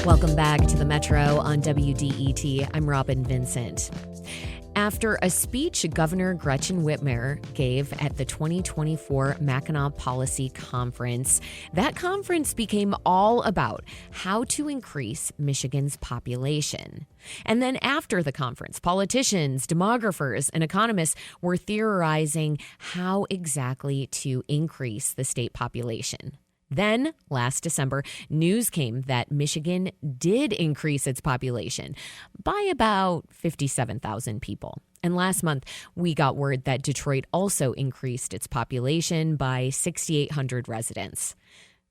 Welcome back to the Metro on WDET. I'm Robin Vincent. After a speech Governor Gretchen Whitmer gave at the 2024 Mackinac Policy Conference, that conference became all about how to increase Michigan's population. And then after the conference, politicians, demographers, and economists were theorizing how exactly to increase the state population. Then, last December, news came that Michigan did increase its population by about 57,000 people. And last month, we got word that Detroit also increased its population by 6,800 residents.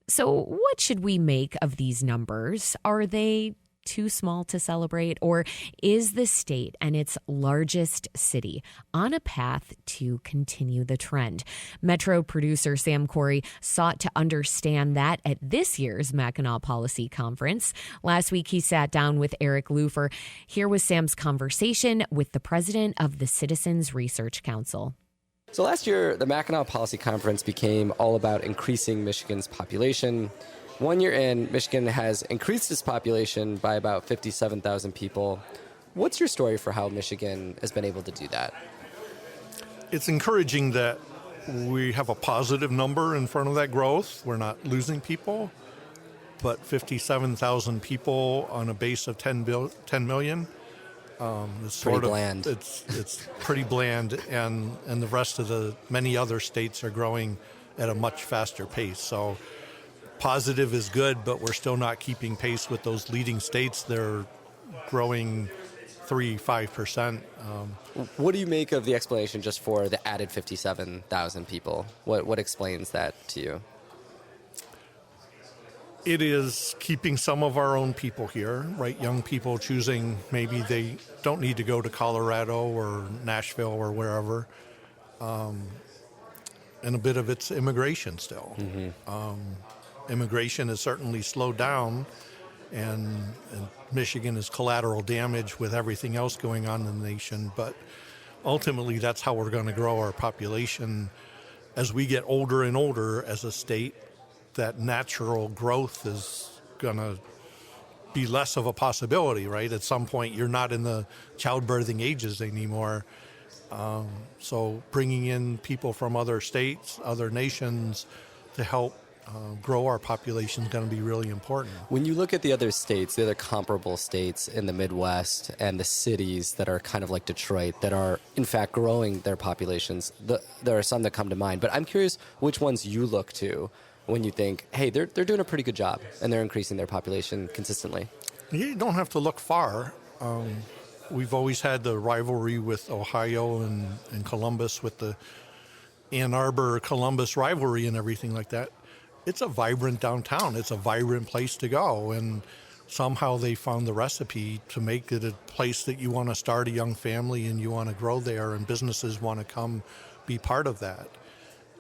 So what should we make of these numbers? Are they too small to celebrate? Or is the state and its largest city on a path to continue the trend? Metro producer Sam Corey sought to understand that at this year's Mackinac Policy Conference. Last week, he sat down with Eric Lupher. Here was Sam's conversation with the president of the Citizens Research Council. So last year, the Mackinac Policy Conference became all about increasing Michigan's population. 1 year in, Michigan has increased its population by about 57,000 people. What's your story for how Michigan has been able to do that? It's encouraging that we have a positive number in front of that growth. We're not losing people, but 57,000 people on a base of 10 million. It's pretty bland. It's pretty bland, and the rest of the many other states are growing at a much faster pace. So positive is good, but we're still not keeping pace with those leading states. They're growing 3-5%. What do you make of the explanation just for the added 57,000 people? What explains that to you? It is keeping some of our own people here, right? Young people choosing maybe they don't need to go to Colorado or Nashville or wherever. And a bit of it's immigration still. Immigration has certainly slowed down, and Michigan is collateral damage with everything else going on in the nation. But ultimately, that's how we're going to grow our population. As we get older and older as a state, that natural growth is going to be less of a possibility, right? At some point, you're not in the childbirthing ages anymore. So bringing in people from other states, other nations to help grow our population is going to be really important. When you look at the other states, the other comparable states in the Midwest and the cities that are kind of like Detroit that are in fact growing their populations, there are some that come to mind. But I'm curious which ones you look to when you think, hey, they're doing a pretty good job and they're increasing their population consistently. You don't have to look far. We've always had the rivalry with Ohio and Columbus, with the Ann Arbor-Columbus rivalry and everything like that. It's a vibrant downtown. It's a vibrant place to go. And somehow they found the recipe to make it a place that you want to start a young family and you want to grow there, and businesses want to come be part of that.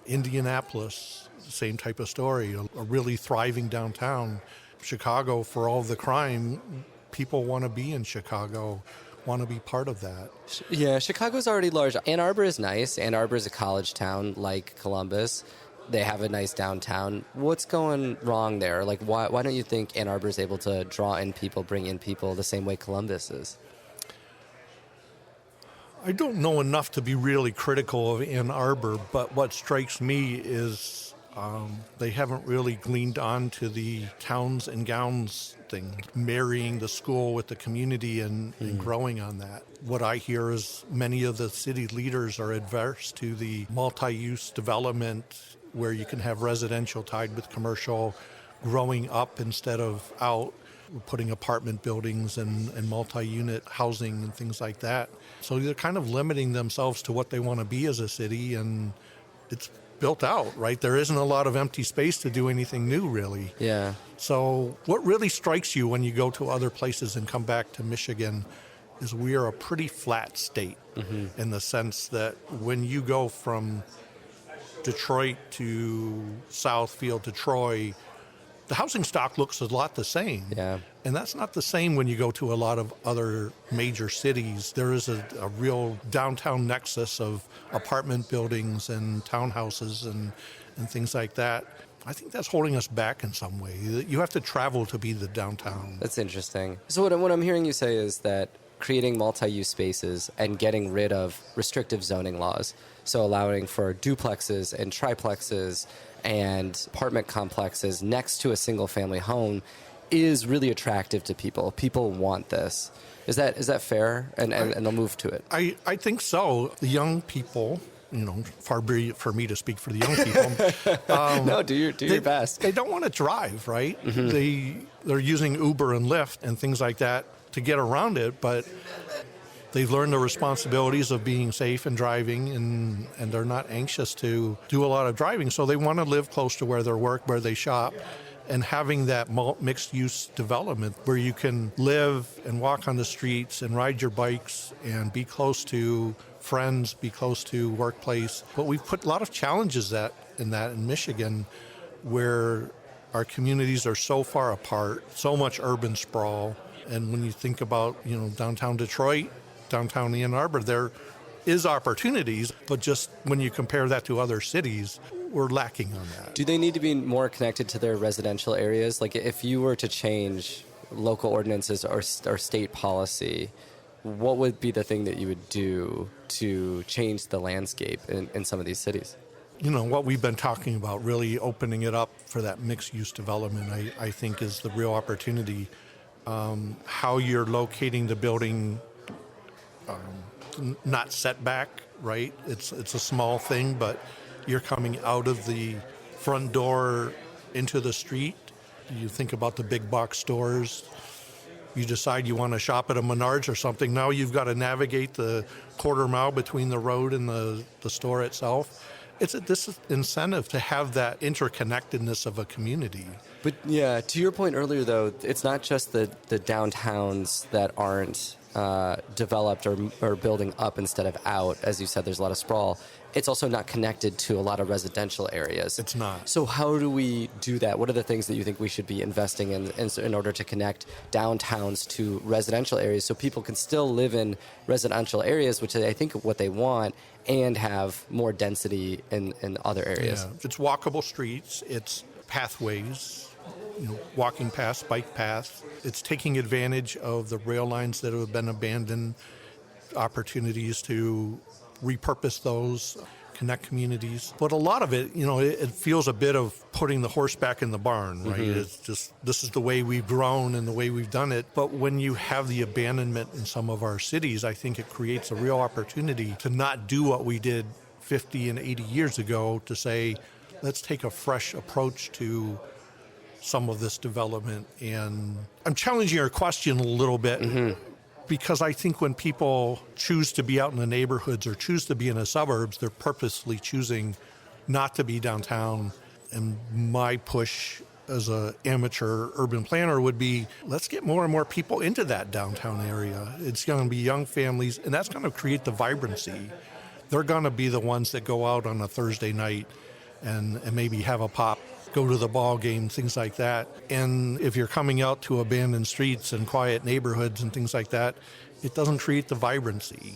Indianapolis, same type of story, a really thriving downtown. Chicago, for all the crime, people want to be in Chicago, want to be part of that. Yeah, Chicago's already large. Ann Arbor is nice. Ann Arbor is a college town like Columbus. They have a nice downtown. What's going wrong there? Like, why don't you think Ann Arbor is able to draw in people, bring in people the same way Columbus is? I don't know enough to be really critical of Ann Arbor, but what strikes me is they haven't really gleaned on to the towns and gowns thing, marrying the school with the community and growing on that. What I hear is many of the city leaders are adverse to the multi-use development where you can have residential tied with commercial, growing up instead of out, putting apartment buildings and multi-unit housing and things like that. So they're kind of limiting themselves to what they want to be as a city, and it's built out, right? There isn't a lot of empty space to do anything new, really. Yeah. So what really strikes you when you go to other places and come back to Michigan is we are a pretty flat state in the sense that when you go from Detroit to Southfield to Troy, the housing stock looks a lot the same. Yeah. And that's not the same when you go to a lot of other major cities. There is a real downtown nexus of apartment buildings and townhouses and things like that. I think that's holding us back in some way. You have to travel to be the downtown. That's interesting. So what I'm hearing you say is that creating multi-use spaces and getting rid of restrictive zoning laws, so allowing for duplexes and triplexes and apartment complexes next to a single-family home is really attractive to people. People want this. Is that fair? And they'll move to it. I think so. The young people, far be it for me to speak for the young people. No, do your best. They don't want to drive, right? They're using Uber and Lyft and things like that to get around it, but they've learned the responsibilities of being safe and driving, and they're not anxious to do a lot of driving. So they want to live close to where they work, where they shop, and having that mixed-use development where you can live and walk on the streets and ride your bikes and be close to friends, be close to workplace. But we've put a lot of challenges in Michigan, where our communities are so far apart, so much urban sprawl. And when you think about, downtown Detroit, downtown Ann Arbor, there is opportunities, but just when you compare that to other cities, we're lacking on that. Do they need to be more connected to their residential areas? Like if you were to change local ordinances or state policy, what would be the thing that you would do to change the landscape in some of these cities? What we've been talking about, really opening it up for that mixed-use development, I think is the real opportunity. How you're locating the building, not setback, right? It's a small thing, but you're coming out of the front door into the street. You think about the big box stores. You decide you want to shop at a Menards or something. Now you've got to navigate the quarter mile between the road and the store itself. This is incentive to have that interconnectedness of a community. But yeah, to your point earlier, though, it's not just the downtowns that aren't developed or building up instead of out. As you said, there's a lot of sprawl. It's also not connected to a lot of residential areas. It's not. So how do we do that? What are the things that you think we should be investing in order to connect downtowns to residential areas so people can still live in residential areas, which I think is what they want, and have more density in other areas? Yeah. It's walkable streets. It's pathways, walking paths, bike paths. It's taking advantage of the rail lines that have been abandoned, opportunities to repurpose those, connect communities. But a lot of it, it feels a bit of putting the horse back in the barn, right? Mm-hmm. It's just, this is the way we've grown and the way we've done it. But when you have the abandonment in some of our cities, I think it creates a real opportunity to not do what we did 50 and 80 years ago, to say, let's take a fresh approach to some of this development. And I'm challenging your question a little bit. Mm-hmm. Because I think when people choose to be out in the neighborhoods or choose to be in the suburbs, they're purposely choosing not to be downtown. And my push as an amateur urban planner would be, let's get more and more people into that downtown area. It's going to be young families, and that's going to create the vibrancy. They're going to be the ones that go out on a Thursday night and maybe have a pop, go to the ball game, things like that. And if you're coming out to abandoned streets and quiet neighborhoods and things like that, it doesn't create the vibrancy.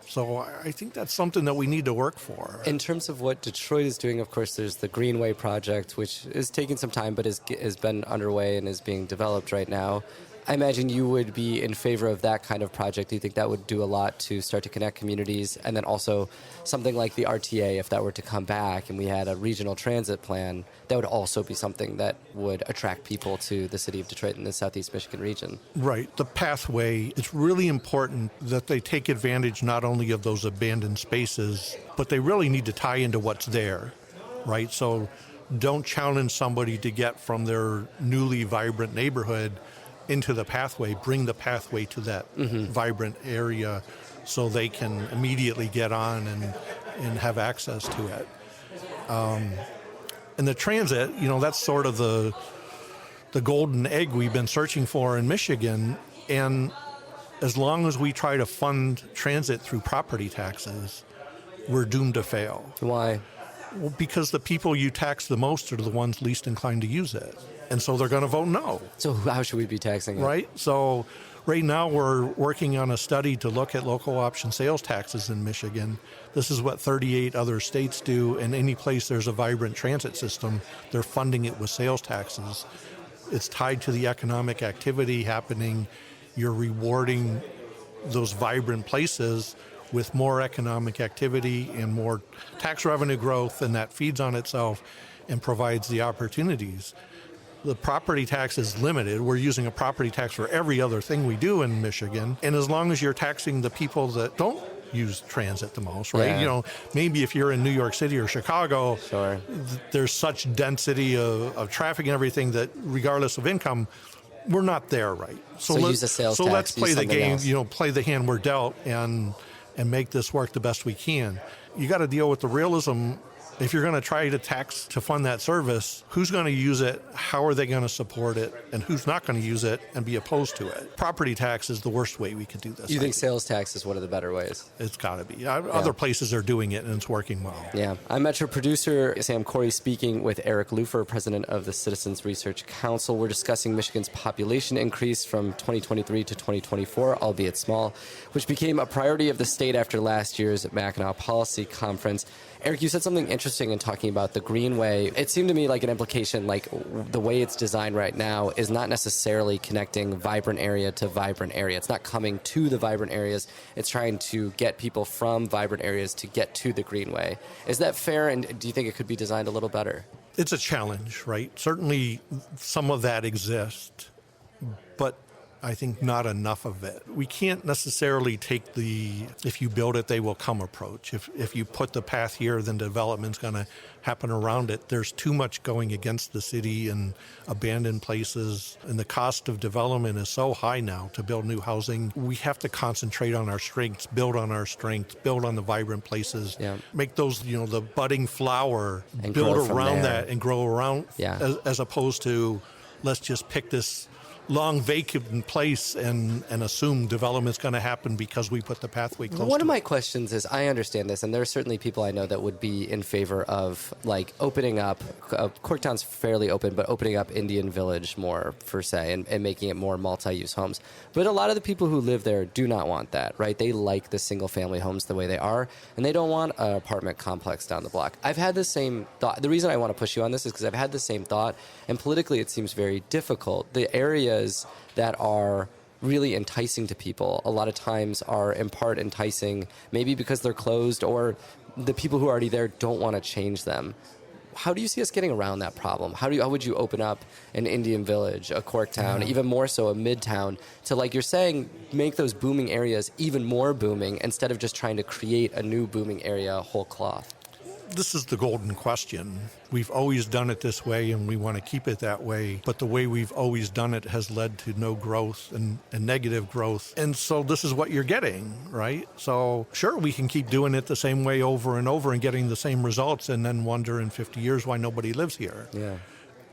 So I think that's something that we need to work for. In terms of what Detroit is doing, of course, there's the Greenway project, which is taking some time but has been underway and is being developed right now. I imagine you would be in favor of that kind of project. Do you think that would do a lot to start to connect communities? And then also something like the RTA, if that were to come back and we had a regional transit plan, that would also be something that would attract people to the city of Detroit and the Southeast Michigan region. Right. The pathway, it's really important that they take advantage not only of those abandoned spaces, but they really need to tie into what's there, right? So don't challenge somebody to get from their newly vibrant neighborhood into the pathway, bring the pathway to that vibrant area so they can immediately get on and have access to it. And the transit, that's sort of the golden egg we've been searching for in Michigan. And as long as we try to fund transit through property taxes, we're doomed to fail. Why? Well, because the people you tax the most are the ones least inclined to use it. And so they're going to vote no. So how should we be taxing it? Right? So Right now, we're working on a study to look at local option sales taxes in Michigan. This is what 38 other states do, and any place there's a vibrant transit system, they're funding it with sales taxes. It's tied to the economic activity happening. You're rewarding those vibrant places with more economic activity and more tax revenue growth, and that feeds on itself and provides the opportunities. The property tax is limited. We're using a property tax for every other thing we do in Michigan. And as long as you're taxing the people that don't use transit the most, right? Yeah. Maybe if you're in New York City or Chicago, Sure. There's such density of traffic and everything that regardless of income, we're not there, right? So use a sales tax, let's play use the something game, else. play the hand we're dealt and make this work the best we can. You got to deal with the realism. If you're going to try to tax to fund that service, who's going to use it? How are they going to support it? And who's not going to use it and be opposed to it? Property tax is the worst way we could do this. You think sales tax is one of the better ways? It's got to be. Other places are doing it, and it's working well. Yeah. I'm Metro producer Sam Corey speaking with Eric Lupher, president of the Citizens Research Council. We're discussing Michigan's population increase from 2023 to 2024, albeit small, which became a priority of the state after last year's Mackinac Policy Conference. Eric, you said something interesting in talking about the Greenway. It seemed to me like an implication, like the way it's designed right now is not necessarily connecting vibrant area to vibrant area. It's not coming to the vibrant areas. It's trying to get people from vibrant areas to get to the Greenway. Is that fair, and do you think it could be designed a little better? It's a challenge, right? Certainly some of that exists, but I think not enough of it. We can't necessarily take the if you build it, they will come approach. If you put the path here, then development's going to happen around it. There's too much going against the city and abandoned places, and the cost of development is so high now to build new housing. We have to concentrate on our strengths, build on our strengths, build on the vibrant places, make those, the budding flower, and build around that and grow around, as opposed to let's just pick this long vacant place and assume development's going to happen because we put the pathway close. One of my questions is, I understand this, and there are certainly people I know that would be in favor of like opening up, Corktown's fairly open, but opening up Indian Village more, per se, and making it more multi-use homes. But a lot of the people who live there do not want that, right? They like the single-family homes the way they are, and they don't want an apartment complex down the block. I've had the same thought. The reason I want to push you on this is because I've had the same thought, and politically it seems very difficult. The areas that are really enticing to people a lot of times are in part enticing maybe because they're closed or the people who are already there don't want to change them. How do you see us getting around that problem? How would you open up an Indian Village, a Corktown, even more so a Midtown, to, like you're saying, make those booming areas even more booming instead of just trying to create a new booming area whole cloth? This is the golden question. We've always done it this way, and we want to keep it that way. But the way we've always done it has led to no growth and negative growth. And so this is what you're getting, right? So sure, we can keep doing it the same way over and over and getting the same results and then wonder in 50 years why nobody lives here. Yeah.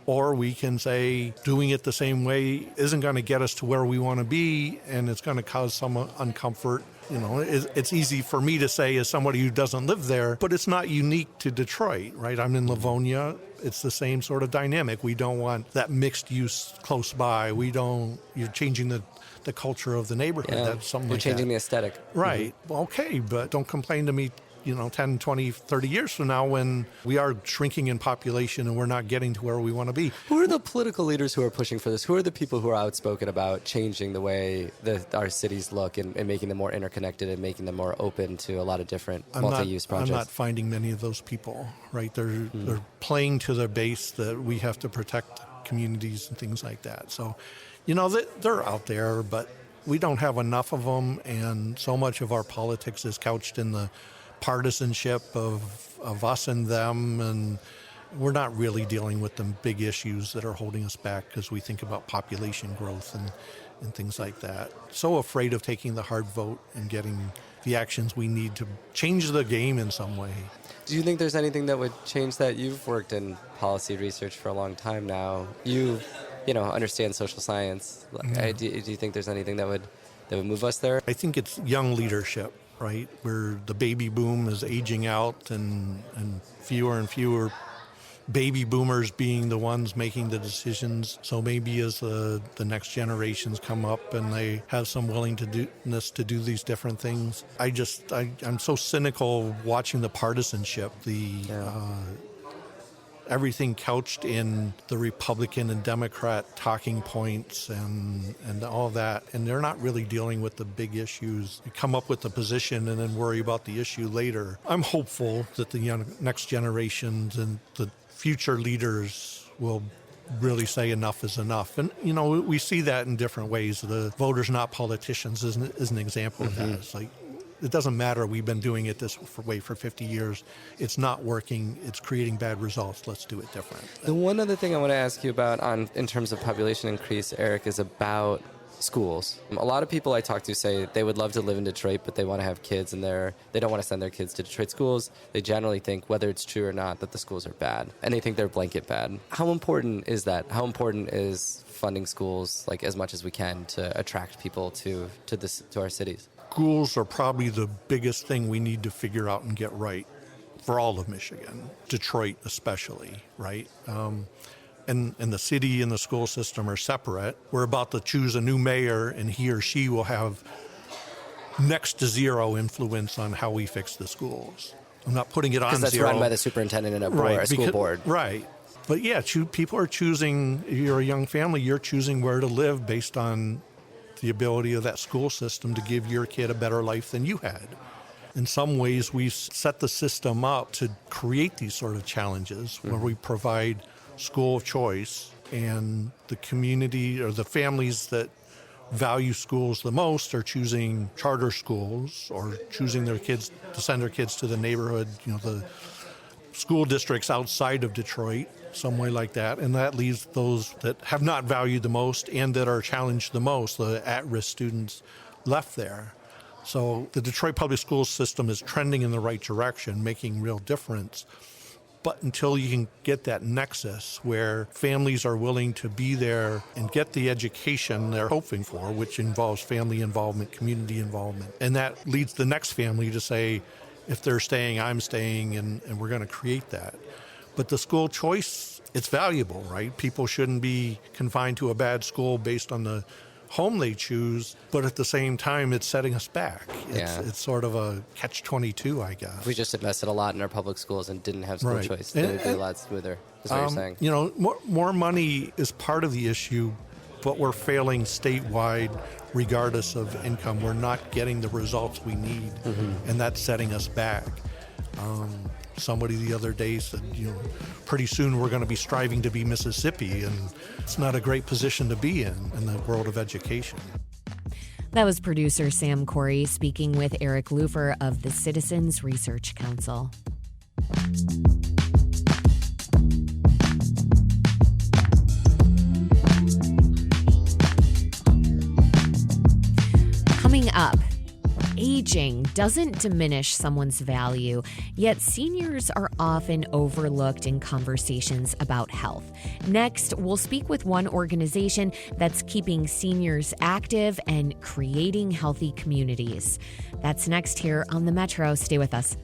Or we can say doing it the same way isn't going to get us to where we want to be, and it's going to cause some uncomfort. It's easy for me to say as somebody who doesn't live there, but it's not unique to Detroit, right? I'm in Livonia. It's the same sort of dynamic. We don't want that mixed use close by. You're changing the culture of the neighborhood. Yeah. That's something You're like changing that. the aesthetic. Right. Well, okay, but don't complain to me 10, 20, 30 years from now when we are shrinking in population and we're not getting to where we want to be. Who are the political leaders who are pushing for this? Who are the people who are outspoken about changing the way our cities look and making them more interconnected and making them more open to a lot of different multi-use projects? I'm not finding many of those people, right? They're playing to their base that we have to protect communities and things like that. So, they're out there, but we don't have enough of them, and so much of our politics is couched in the partisanship of us and them, and we're not really dealing with the big issues that are holding us back because we think about population growth and things like that. So afraid of taking the hard vote and getting the actions we need to change the game in some way. Do you think there's anything that would change that? You've worked in policy research for a long time now. You understand social science. Do you think there's anything that would move us there? I think it's young leadership, right? Where the baby boom is aging out and fewer and fewer baby boomers being the ones making the decisions. So maybe as the next generations come up and they have some willingness to do these different things. I'm so cynical watching the partisanship, everything couched in the Republican and Democrat talking points and all that. And they're not really dealing with the big issues. You come up with a position and then worry about the issue later. I'm hopeful that the next generations and the future leaders will really say enough is enough. And, we see that in different ways. The voters, not politicians, is an example of that. It's like, it doesn't matter. We've been doing it this way for 50 years. It's not working. It's creating bad results. Let's do it different. The one other thing I want to ask you about in terms of population increase, Eric, is about schools. A lot of people I talk to say they would love to live in Detroit, but they want to have kids and they don't want to send their kids to Detroit schools. They generally think, whether it's true or not, that the schools are bad, and they think they're blanket bad. How important is that? How important is funding schools like as much as we can to attract people to our cities? Schools are probably the biggest thing we need to figure out and get right for all of Michigan, Detroit especially, right? And the city and the school system are separate. We're about to choose a new mayor, and he or she will have next to zero influence on how we fix the schools. I'm not putting it on zero. Because that's run by the superintendent and a school board. Right. But yeah, people are choosing, if you're a young family, you're choosing where to live based on the ability of that school system to give your kid a better life than you had. In some ways, we set the system up to create these sort of challenges where we provide school of choice, and the community or the families that value schools the most are choosing charter schools or choosing their kids to send their kids to the neighborhood, the school districts outside of Detroit, some way like that. And that leaves those that have not valued the most and that are challenged the most, the at-risk students, left there. So the Detroit public school system is trending in the right direction, making real difference. But until you can get that nexus where families are willing to be there and get the education they're hoping for, which involves family involvement, community involvement, and that leads the next family to say, if they're staying, I'm staying, and we're going to create that. But the school choice, it's valuable, right? People shouldn't be confined to a bad school based on the home they choose, but at the same time, it's setting us back. It's sort of a catch-22, I guess. If we just invested a lot in our public schools and didn't have school choice, it would be a lot smoother, is what you're saying. More money is part of the issue, but we're failing statewide regardless of income. We're not getting the results we need, and that's setting us back. Somebody the other day said, pretty soon we're going to be striving to be Mississippi, and it's not a great position to be in the world of education. That was producer Sam Corey speaking with Eric Lupher of the Citizens Research Council. Coming up, aging doesn't diminish someone's value, yet seniors are often overlooked in conversations about health. Next, we'll speak with one organization that's keeping seniors active and creating healthy communities. That's next here on The Metro. Stay with us.